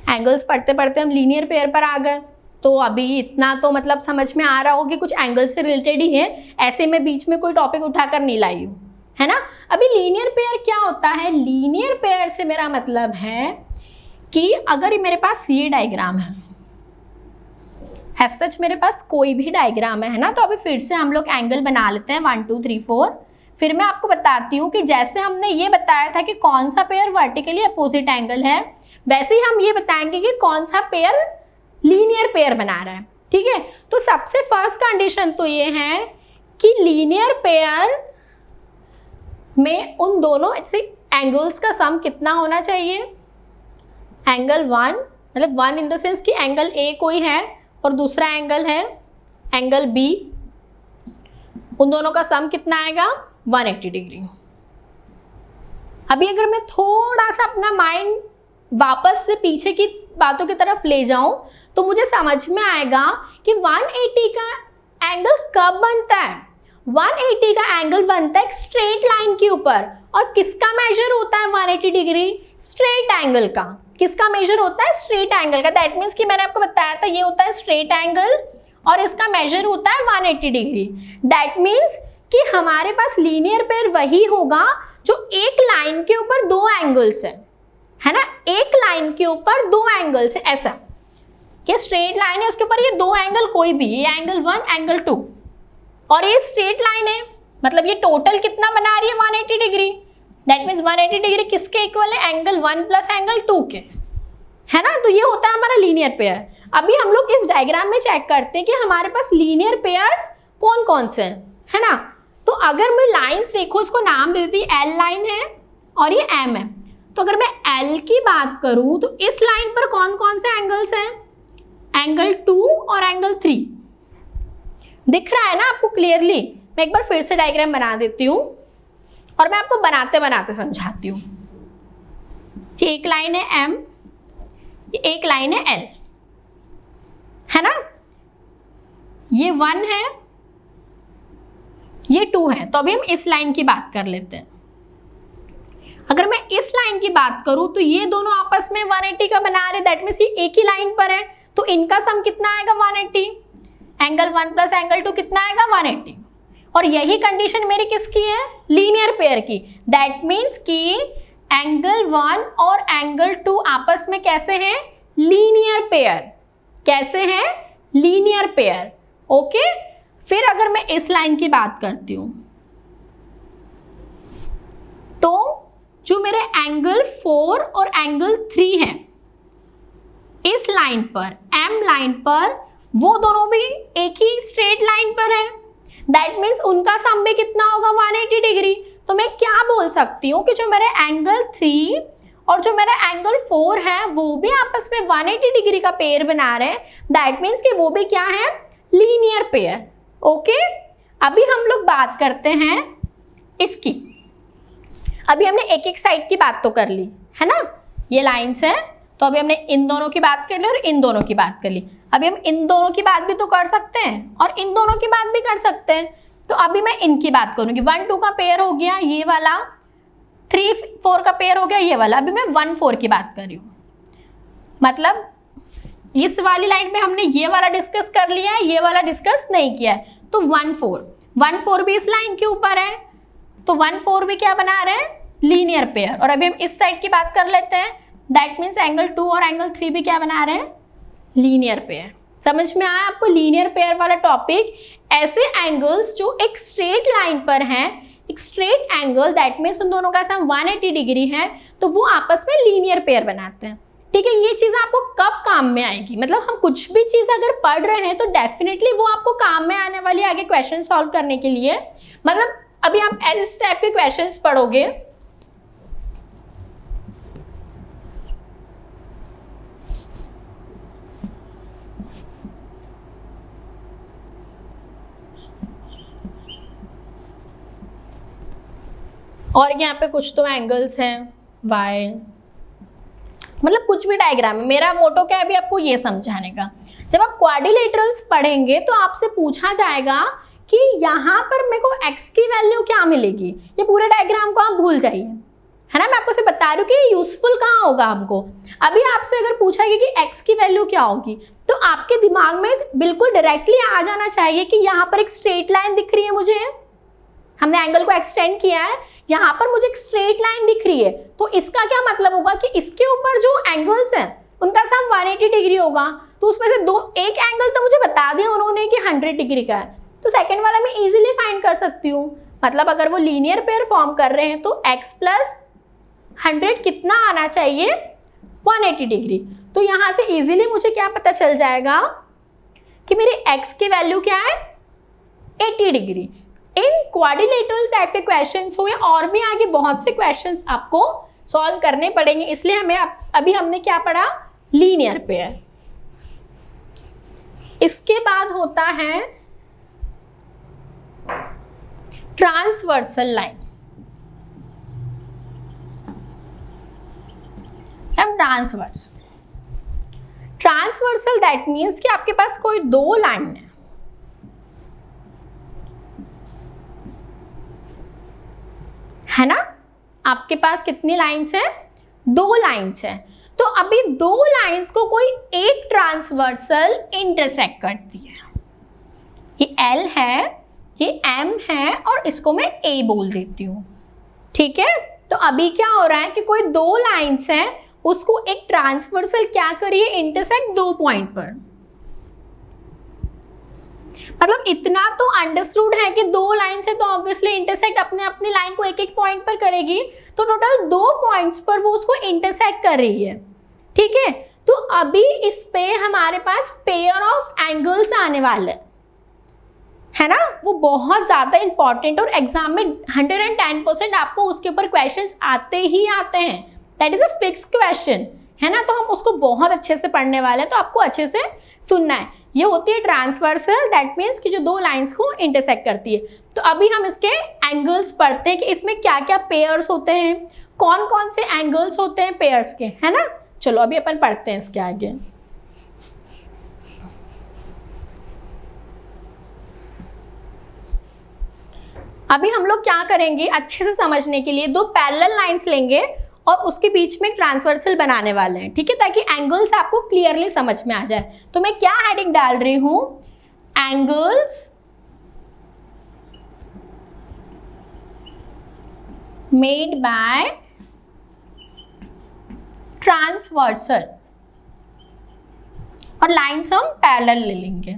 एंगल्स पढ़ते पढ़ते हम लीनियर पेयर पर आ गए, तो अभी इतना तो मतलब समझ में आ रहा होगा कि कुछ एंगल से रिलेटेड ही है, ऐसे में बीच में कोई टॉपिक उठाकर नहीं लाई हूं, है ना। अभी लीनियर पेयर क्या होता है? लीनियर पेयर से मेरा मतलब है कि अगर मेरे पास ये डायग्राम है, एज सच मेरे पास कोई भी डायग्राम है ना, तो अभी फिर से हम लोग एंगल बना लेते हैं 1 2 3 4। फिर मैं आपको बताती हूँ कि जैसे हमने ये बताया था कि कौन सा पेयर वर्टिकली अपोजिट एंगल है, वैसे ही हम ये बताएंगे कि कौन सा पेयर लीनियर पेयर बना रहा है, ठीक है। तो सबसे फर्स्ट कंडीशन तो ये है कि लीनियर पेयर में उन दोनों ऐसे एंगल्स का सम कितना होना चाहिए? एंगल 1, मतलब 1 इन द सेंस कि एंगल ए कोई है और दूसरा एंगल है एंगल बी, उन दोनों का सम कितना आएगा? 180 डिग्री। अभी अगर मैं थोड़ा सा अपना माइंड वापस से पीछे की बातों की तरफ ले जाऊं, तो मुझे समझ में आएगा कि 180 का एंगल कब बनता है? 180 का एंगल बनता है एक स्ट्रेट लाइन के ऊपर, और किसका मेजर होता है 180 डिग्री? स्ट्रेट एंगल का। किसका मेजर होता है? स्ट्रेट एंगल का। दैट मीन्स कि मैंने आपको बताया था ये होता है स्ट्रेट एंगल और इसका मेजर होता है 180 डिग्री। दैट मीन्स कि हमारे पास लीनियर पेयर वही होगा जो एक लाइन के ऊपर 2 एंगल्स है ना, एक लाइन के ऊपर 2 एंगल्स है। ऐसा कि स्ट्रेट लाइन है, उसके ऊपर ये 2 एंगल कोई भी, ये एंगल 1 एंगल 2 और ये स्ट्रेट लाइन है, मतलब ये टोटल कितना बना रही है? 180 डिग्री। दैट मीन्स 180 डिग्री किसके इक्वल है? एंगल 1 प्लस एंगल 2 के, है ना। तो ये होता है हमारा लीनियर पेयर। अभी हम लोग इस डायग्राम में चेक करते हैं कि हमारे पास लीनियर पेयर्स कौन कौन से हैं, है ना। तो अगर मैं लाइंस देखो, इसको नाम दे देती, एल लाइन है और ये एम है। तो अगर मैं एल की बात करूं तो इस लाइन पर कौन कौन से एंगल्स हैं? एंगल 2 और एंगल 3 दिख रहा है ना आपको क्लियरली। मैं एक बार फिर से डायग्राम बना देती हूँ और मैं आपको बनाते बनाते समझाती हूँ। एक लाइन है एम, एक लाइन है एल, है ना। ये 1 है, ये 2 है। तो अभी हम इस लाइन की बात कर लेते हैं। अगर मैं इस लाइन की बात करूं तो ये दोनों आपस में 180 का बना रहे, दैट मीन्स ये एक ही लाइन पर है, तो इनका सम कितना आएगा? 180। एंगल 1 प्लस एंगल 2 कितना आएगा? 180। और यही कंडीशन मेरी किसकी है? लीनियर पेयर की। दैट मीन्स कि एंगल 1 और एंगल 2 आपस में कैसे हैं? Linear pair. कैसे हैं? Linear pair. ओके। फिर अगर मैं इस लाइन की बात करती हूं तो जो मेरे एंगल 4 और एंगल 3 है, इस लाइन पर, एम लाइन पर, वो दोनों भी एक ही स्ट्रेट लाइन पर है, दैट मीन्स उनका सम भी कितना होगा 180 डिग्री। तो मैं क्या बोल सकती हूँ कि जो मेरे एंगल 3 और जो मेरा एंगल 4 है वो भी आपस में 180 डिग्री का पेयर बना रहे हैं, दैट मीन्स कि वो भी क्या है, लीनियर पेयर। ओके, अभी हम लोग बात करते हैं इसकी। अभी हमने एक एक साइड की बात तो कर ली है ना, ये लाइंस है, तो अभी हमने इन दोनों की बात कर ली और इन दोनों की बात कर ली। अभी हम इन दोनों की बात भी तो कर सकते हैं और इन दोनों की बात भी कर सकते हैं। तो अभी मैं इनकी बात करूंगी। 1 2 का पेयर हो गया ये वाला, 3 4 का पेयर हो गया ये वाला। अभी मैं 1 4 की बात कर रही हूँ, मतलब इस वाली लाइन में हमने ये वाला डिस्कस कर लिया है, ये वाला डिस्कस नहीं किया है। तो 1 4 भी इस लाइन के ऊपर है, तो 1 4 भी क्या बना रहे हैं, लीनियर पेयर। और अभी हम इस साइड की बात कर लेते हैं, दैट मीन्स एंगल 2 और एंगल 3 भी क्या बना रहे हैं, लीनियर पेयर। समझ में आया आपको लीनियर पेयर वाला टॉपिक? ऐसे एंगल्स जो एक स्ट्रेट लाइन पर हैं, एक स्ट्रेट एंगल, दैट मीन्स उन दोनों का सम 180 डिग्री है, तो वो आपस में लीनियर पेयर बनाते हैं। ठीक है, ये चीज आपको कब काम में आएगी, मतलब हम कुछ भी चीज अगर पढ़ रहे हैं तो डेफिनेटली वो आपको काम में आने वाली आगे क्वेश्चन सॉल्व करने के लिए। मतलब अभी आप इस टाइप के क्वेश्चंस पढ़ोगे, और यहाँ पे कुछ तो एंगल्स हैं y, मतलब कुछ भी डायग्राम है। मेरा मोटो क्या है अभी आपको ये समझाने का। जब आप क्वाड्रिलेटरल्स पढ़ेंगे तो आपसे पूछा जाएगा कि यहाँ पर मेरे को x की वैल्यू क्या मिलेगी, ये पूरे डायग्राम को आप भूल जाइए, है ना। मैं आपको से बता रही हूँ कि यूजफुल कहाँ होगा हमको। अभी आपसे अगर पूछा गया कि x की वैल्यू क्या होगी, तो आपके दिमाग में बिल्कुल डायरेक्टली आ जाना चाहिए कि यहाँ पर एक स्ट्रेट लाइन दिख रही है मुझे, हमने एंगल को एक्सटेंड किया है, यहाँ पर मुझे एक स्ट्रेट लाइन दिख रही है, तो इसका क्या मतलब होगा कि इसके ऊपर जो एंगल्स हैं उनका सम 180 डिग्री होगा। तो उसमें से एक एंगल तो मुझे बता दिया उन्होंने कि 100 डिग्री का है, तो सेकंड वाला मैं इजीली फाइंड कर सकती हूँ। मतलब अगर वो लीनियर पेयर फॉर्म कर रहे हैं तो x प्लस 100 कितना आना चाहिए, 180 डिग्री। तो यहाँ से इजीली मुझे क्या पता चल जाएगा कि मेरी x की वैल्यू क्या है, 80 डिग्री। इन क्वाड्रिलेटरल टाइप के क्वेश्चंस हुए और भी आगे बहुत से क्वेश्चंस आपको सॉल्व करने पड़ेंगे, इसलिए हमें अभी हमने क्या पढ़ा, लीनियर पेयर। इसके बाद होता है transversal line. Transversal that means कि आपके पास कोई दो लाइन है ना। आपके पास कितनी लाइंस हैं, 2 लाइंस हैं। तो अभी 2 लाइंस को कोई एक ट्रांसवर्सल इंटरसेक्ट करती है, ये L है, ये M है, और इसको मैं A बोल देती हूँ। ठीक है, तो अभी क्या हो रहा है कि कोई 2 लाइंस हैं, उसको एक ट्रांसवर्सल क्या करिए, इंटरसेक्ट 2 पॉइंट पर। मतलब इतना तो अंडरस्टूड है कि 2 लाइन से तो ऑब्वियसली इंटरसेक्ट अपने अपनी लाइन को एक एक पॉइंट पर करेगी, तो टोटल 2 पॉइंट्स पर वो उसको इंटरसेक्ट कर रही है। ठीक है, तो अभी इस पे हमारे पास पेयर ऑफ एंगल्स आने वाले है ना, वो बहुत ज्यादा इंपॉर्टेंट और एग्जाम में 110% आपको उसके ऊपर क्वेश्चंस आते ही आते हैं, that is a fix question, है ना। तो हम उसको बहुत अच्छे से पढ़ने वाले हैं, तो आपको अच्छे से सुनना है। ये होती है ट्रांसवर्सल, दैट मीन्स कि जो 2 लाइंस को इंटरसेक्ट करती है। तो अभी हम इसके एंगल्स पढ़ते हैं कि इसमें क्या क्या पेयर्स होते हैं, कौन कौन से एंगल्स होते हैं पेयर्स के, है ना। चलो अभी अपन पढ़ते हैं इसके आगे। अभी हम लोग क्या करेंगे, अच्छे से समझने के लिए 2 पैरेलल लाइंस लेंगे और उसके बीच में ट्रांसवर्सल बनाने वाले हैं। ठीक है, ताकि एंगल्स आपको क्लियरली समझ में आ जाए। तो मैं क्या हेडिंग डाल रही हूं, एंगल्स मेड बाय ट्रांसवर्सल, और लाइंस हम पैरेलल ले लेंगे।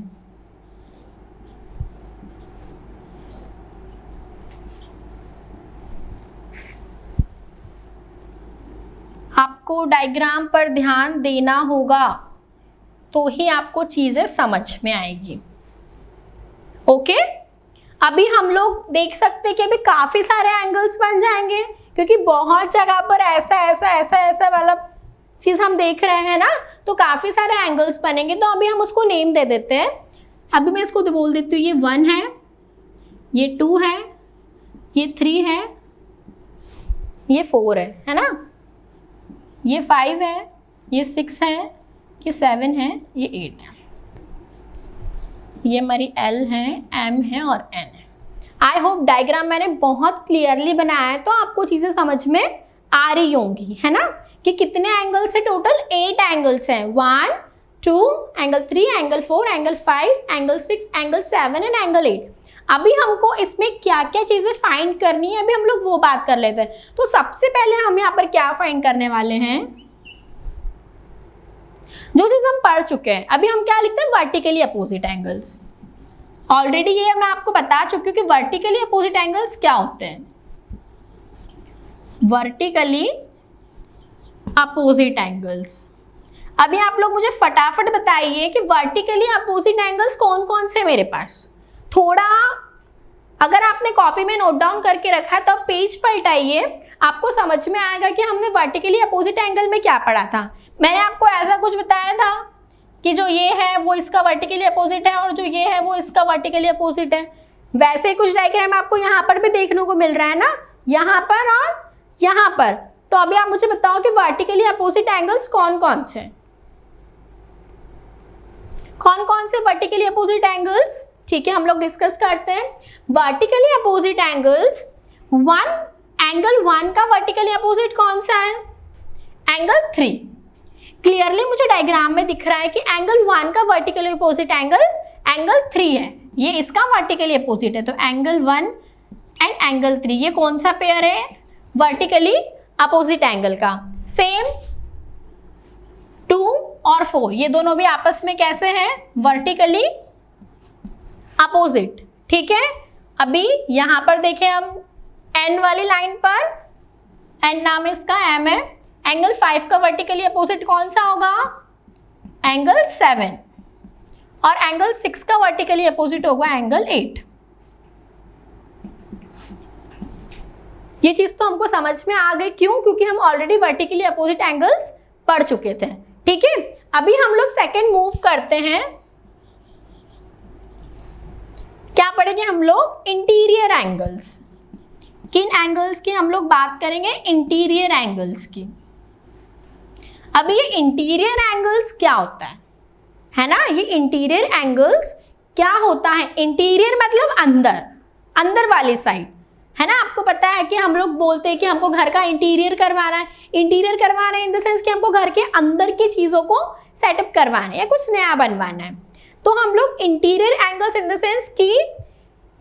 आपको डायग्राम पर ध्यान देना होगा, तो ही आपको चीजें समझ में आएगी। ओके, अभी हम लोग देख सकते हैं कि अभी काफी सारे एंगल्स बन जाएंगे, क्योंकि बहुत जगह पर ऐसा ऐसा ऐसा ऐसा वाला चीज हम देख रहे हैं ना, तो काफी सारे एंगल्स बनेंगे। तो अभी हम उसको नेम दे देते हैं। अभी मैं इसको बोल देती हूँ, ये 1 है, ये 2 है, ये 3 है, ये 4 है ना, ये 5 है, ये 6 है, ये 7 है, ये 8 है, ये हमारी L है, M है और N है। आई होप डायग्राम मैंने बहुत क्लियरली बनाया है, तो आपको चीजें समझ में आ रही होंगी, है ना, कि कितने एंगल्स है टोटल, 8 एंगल्स हैं, 1 2 angle 3 angle 4 angle 5 angle 6 angle 7 and angle 8। अभी हमको इसमें क्या क्या चीजें फाइंड करनी है, अभी हम लोग वो बात कर लेते हैं। तो सबसे पहले हम यहाँ पर क्या फाइंड करने वाले हैं, जो चीज हम पढ़ चुके हैं। अभी हम क्या लिखते हैं, वर्टिकली अपोजिट एंगल्स। ऑलरेडी ये मैं आपको बता चुकी हूँ कि वर्टिकली अपोजिट एंगल्स क्या होते हैं। वर्टिकली अपोजिट एंगल्स, अभी आप लोग मुझे फटाफट बताइए कि वर्टिकली अपोजिट एंगल्स कौन कौन से मेरे पास। थोड़ा अगर आपने कॉपी में नोट डाउन करके रखा है तब पेज पलटाइए, आपको समझ में आएगा कि हमने वर्टिकली अपोजिट एंगल में क्या पढ़ा था। मैंने आपको ऐसा कुछ बताया था कि जो ये है वो इसका वर्टिकली अपोजिट है और जो ये है वो इसका वर्टिकली अपोजिट है। वैसे ही कुछ डायग्राम आपको यहाँ पर भी देखने को मिल रहा है ना, यहाँ पर और यहाँ पर। तो अभी आप मुझे बताओ कि वर्टिकली अपोजिट एंगल्स कौन कौन से, कौन कौन से वर्टिकली अपोजिट एंगल्स। ठीक है, हम लोग डिस्कस करते हैं। वर्टिकली अपोजिट एंगल्स, एंगल 1 का वर्टिकली अपोजिट कौन सा है, एंगल 3। क्लियरली मुझे डायग्राम में दिख रहा है कि एंगल 1 का वर्टिकली अपोजिट एंगल 3 है, ये इसका वर्टिकली अपोजिट है। तो एंगल 1 एंड एंगल 3 ये कौन सा पेयर है, वर्टिकली अपोजिट एंगल का। सेम 2 और 4 ये दोनों भी आपस में कैसे हैं, वर्टिकली अपोजिट। ठीक है, अभी यहां पर देखें हम N वाली लाइन पर, N नाम इसका, M है, एंगल 5 का वर्टिकली अपोजिट कौन सा होगा, एंगल 7, और एंगल 6 का वर्टिकली अपोजिट होगा एंगल 8। ये चीज तो हमको समझ में आ गई, क्यों, क्योंकि हम ऑलरेडी वर्टिकली अपोजिट एंगल्स पढ़ चुके थे। ठीक है, अभी हम लोग सेकंड मूव करते हैं। क्या पढ़ेंगे हम लोग, इंटीरियर एंगल्स। किन एंगल्स की हम लोग बात करेंगे, इंटीरियर एंगल्स की। अभी ये इंटीरियर एंगल्स क्या होता है ना, ये इंटीरियर एंगल्स क्या होता है। इंटीरियर मतलब अंदर, अंदर वाली साइड, है ना। आपको पता है कि हम लोग बोलते हैं कि हमको घर का इंटीरियर करवाना है। इंटीरियर करवाना है इन द सेंस कि हमको घर के अंदर की चीजों को सेटअप करवाना है या कुछ नया बनवाना है। तो हम लोग interior angles in the sense कि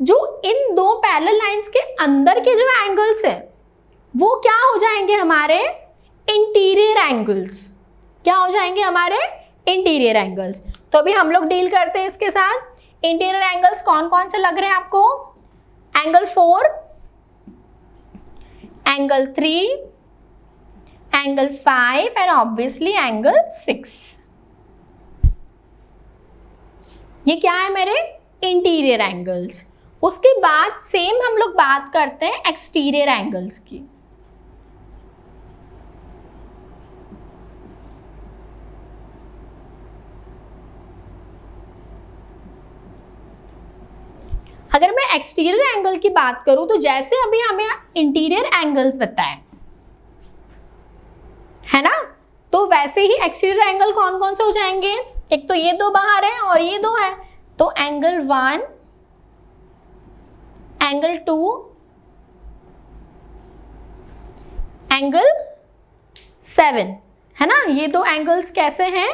जो इन दो पैरेलल लाइंस के अंदर के जो एंगल्स है वो क्या हो जाएंगे, हमारे इंटीरियर एंगल्स। क्या हो जाएंगे, हमारे इंटीरियर एंगल्स। तो अभी हम लोग डील करते हैं इसके साथ। इंटीरियर एंगल्स कौन कौन से लग रहे हैं आपको, angle 4, angle 3, angle 5 and obviously angle 6। ये क्या है मेरे इंटीरियर एंगल्स। उसके बाद सेम हम लोग बात करते हैं एक्सटीरियर एंगल्स की। अगर मैं एक्सटीरियर एंगल की बात करूं तो जैसे अभी हमें इंटीरियर एंगल्स बताए है ना, तो वैसे ही एक्सटीरियर एंगल कौन कौन से हो जाएंगे। एक तो ये दो बाहर है और ये दो है, तो एंगल 1, एंगल 2, एंगल 7, है ना। ये दो एंगल्स कैसे हैं,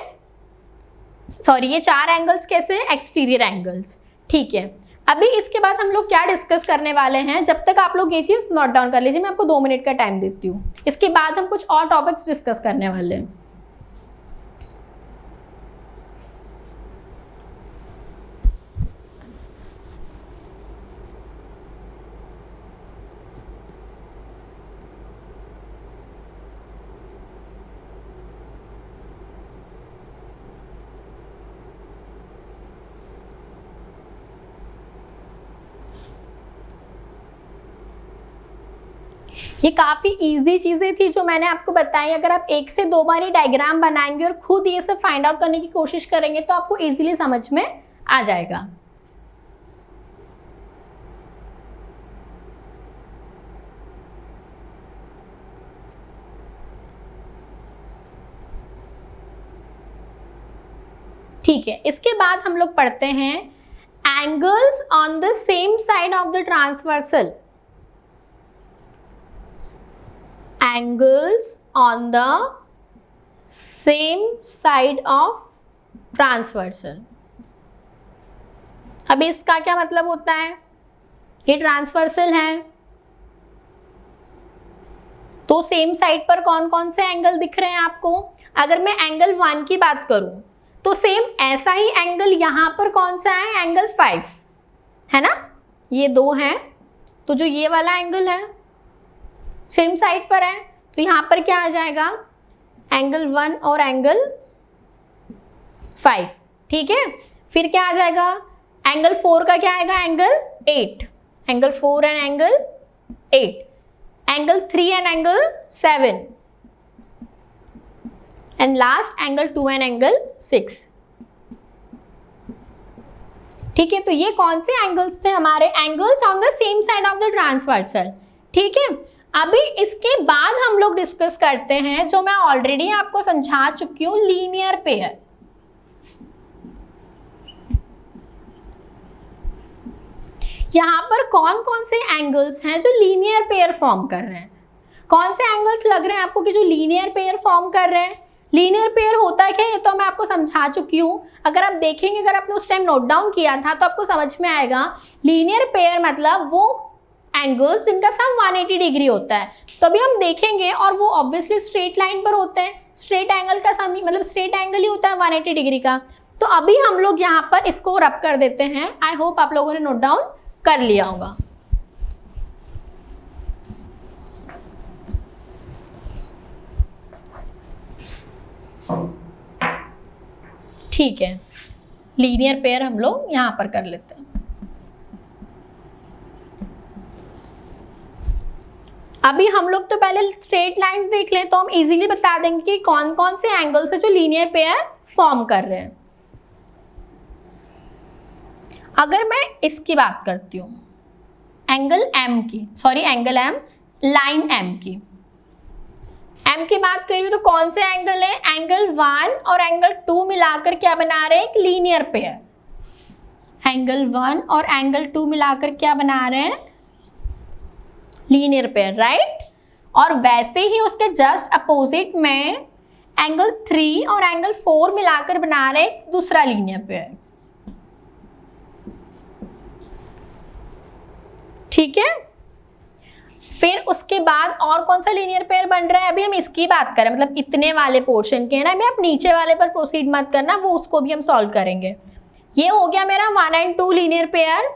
सॉरी ये 4 एंगल्स कैसे हैं, एक्सटीरियर एंगल्स। ठीक है, अभी इसके बाद हम लोग क्या डिस्कस करने वाले हैं, जब तक आप लोग ये चीज नोट डाउन कर लीजिए। मैं आपको 2 मिनट का टाइम देती हूँ, इसके बाद हम कुछ और टॉपिक्स डिस्कस करने वाले हैं। ये काफी इजी चीजें थी जो मैंने आपको बताई। अगर आप 1 से 2 बार ये डायग्राम बनाएंगे और खुद ये सब फाइंड आउट करने की कोशिश करेंगे तो आपको इजीली समझ में आ जाएगा। ठीक है, इसके बाद हम लोग पढ़ते हैं angles on the same side of the transversal. Angles on the same side of transversal. अभी इसका क्या मतलब होता है? ये ट्रांसवर्सल है तो सेम साइड पर कौन कौन से एंगल दिख रहे हैं आपको? अगर मैं एंगल 1 की बात करूं तो सेम ऐसा ही एंगल यहां पर कौन सा है? एंगल 5 है ना, ये 2 हैं तो जो ये वाला एंगल है सेम साइड पर है तो यहां पर क्या आ जाएगा? एंगल 1 और एंगल 5। ठीक है, फिर क्या आ जाएगा? एंगल 4 का क्या आएगा? Angle 8। Angle 4 and angle 8, angle 3 and angle 7 and last angle 2 and angle 6। ठीक है, तो ये कौन से एंगल्स थे हमारे? Angles on the same side of the transversal. ठीक है, अभी इसके बाद हम लोग डिस्कस करते हैं जो मैं ऑलरेडी आपको समझा चुकी हूं, लीनियर पेयर। यहां पर कौन कौन से एंगल्स हैं जो लीनियर पेयर फॉर्म कर रहे हैं? कौन से एंगल्स लग रहे हैं आपको कि जो लीनियर पेयर फॉर्म कर रहे हैं? लीनियर पेयर होता क्या है ये तो मैं आपको समझा चुकी हूँ। अगर आप देखेंगे, अगर आपने उस टाइम नोट डाउन किया था तो आपको समझ में आएगा। लीनियर पेयर मतलब वो एंगल्स जिनका सम 180 डिग्री होता है। तो अभी हम देखेंगे और वो ऑब्वियसली स्ट्रेट लाइन पर होते हैं। स्ट्रेट एंगल का सम मतलब स्ट्रेट एंगल ही होता है 180 डिग्री का। तो अभी हम लोग यहाँ पर इसको रब कर देते हैं। आई होप आप लोगों ने नोट डाउन कर लिया होगा। ठीक है, लीनियर पेयर हम लोग यहां पर कर लेते हैं। अभी हम लोग तो पहले स्ट्रेट लाइंस देख लें तो हम इजीली बता देंगे कि कौन कौन से एंगल्स है जो लीनियर पेयर फॉर्म कर रहे हैं। अगर मैं इसकी बात करती हूं, एंगल M की, sorry angle M, line M की, M की बात करिए तो कौन से एंगल है? एंगल 1 और एंगल 2 मिलाकर क्या बना रहे हैं? एक लीनियर पेयर। एंगल 1 और एंगल 2 मिलाकर क्या बना रहे हैं? Linear pair, right. और वैसे ही उसके जस्ट अपोजिट में एंगल 3 और एंगल 4 मिलाकर बना रहे हैं दूसरा लीनियर पेयर। ठीक है, फिर उसके बाद और कौन सा लीनियर पेयर बन रहा है? अभी हम इसकी बात करें, मतलब इतने वाले पोर्शन के, है ना। अभी आप नीचे वाले पर प्रोसीड मत करना, वो उसको भी हम सॉल्व करेंगे। ये हो गया मेरा 1 and 2 लीनियर पेयर,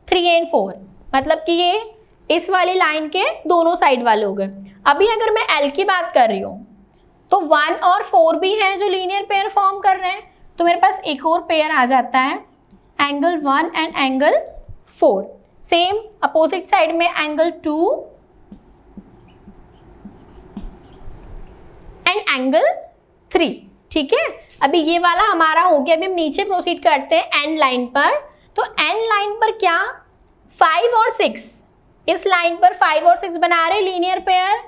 3 and 4, मतलब कि ये इस वाली लाइन के दोनों साइड वाले हो गए। अभी अगर मैं L की बात कर रही हूँ तो 1 और 4 भी हैं जो लीनियर पेयर फॉर्म कर रहे हैं। तो मेरे पास एक और पेयर आ जाता है, angle 1 and angle 4। Same opposite side में एंगल 2 एंड एंगल 3। ठीक है, अभी ये वाला हमारा हो गया। अभी हम नीचे प्रोसीड करते हैं N लाइन पर। तो N लाइन पर क्या? 5 और 6, इस लाइन पर 5 और 6 बना रहे linear pair,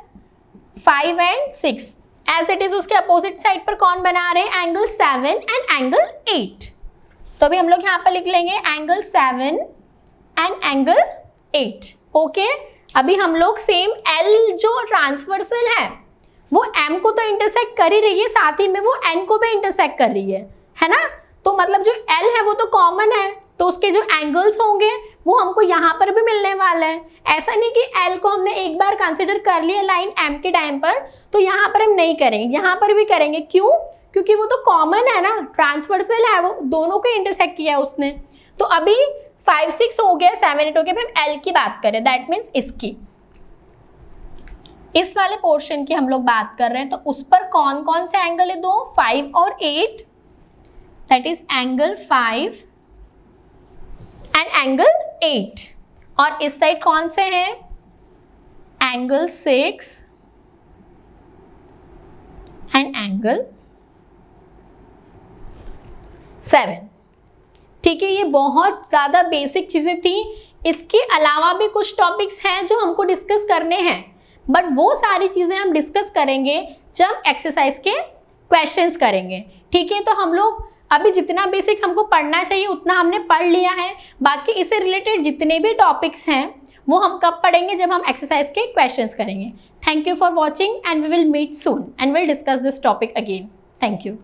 5 and 6। As it is उसके अपोजिट साइड पर कौन बना रहे हैं? Angle 7 and angle 8। तो अभी हम लोग यहाँ पर लिख लेंगे एंगल 7 एंड एंगल 8। ओके, अभी हम लोग सेम L जो ट्रांसवर्सल है वो M को तो इंटरसेक्ट कर ही रही है, साथ ही में वो N को भी इंटरसेक्ट कर रही है ना। तो मतलब जो L है वो तो कॉमन है, तो उसके जो एंगल्स होंगे वो हमको यहाँ पर भी मिलने वाला है। ऐसा नहीं कि L को हमने एक बार कंसिडर कर लिया लाइन M के टाइम पर तो यहाँ पर हम नहीं करेंगे, यहाँ पर भी करेंगे। क्यों? क्योंकि वो तो कॉमन है ना, ट्रांसवर्सल है, वो दोनों को इंटरसेक्ट किया है उसने। तो अभी 5, 6 हो गया, 7, 8 हो गया। फिर L की बात करें, दैट मीन्स इसकी, इस वाले पोर्शन की हम लोग बात कर रहे हैं। तो उस पर कौन कौन से एंगल है? 2, 5 और 8, that is angle 5 and angle 8। और इस साइड कौन से हैं? Angle 6 and angle 7। ठीक है, ये बहुत ज़्यादा बेसिक चीज़ें थी। इसके अलावा भी कुछ टॉपिक्स हैं जो हमको डिस्कस करने हैं, बट वो सारी चीज़ें हम डिस्कस करेंगे जब एक्सरसाइज के क्वेश्चंस करेंगे। ठीक है, तो हम लोग अभी जितना बेसिक हमको पढ़ना चाहिए उतना हमने पढ़ लिया है। बाकी इससे रिलेटेड जितने भी टॉपिक्स हैं वो हम कब पढ़ेंगे, जब हम एक्सरसाइज के क्वेश्चंस करेंगे। Thank you for watching and we will meet soon and will discuss this topic again. Thank you.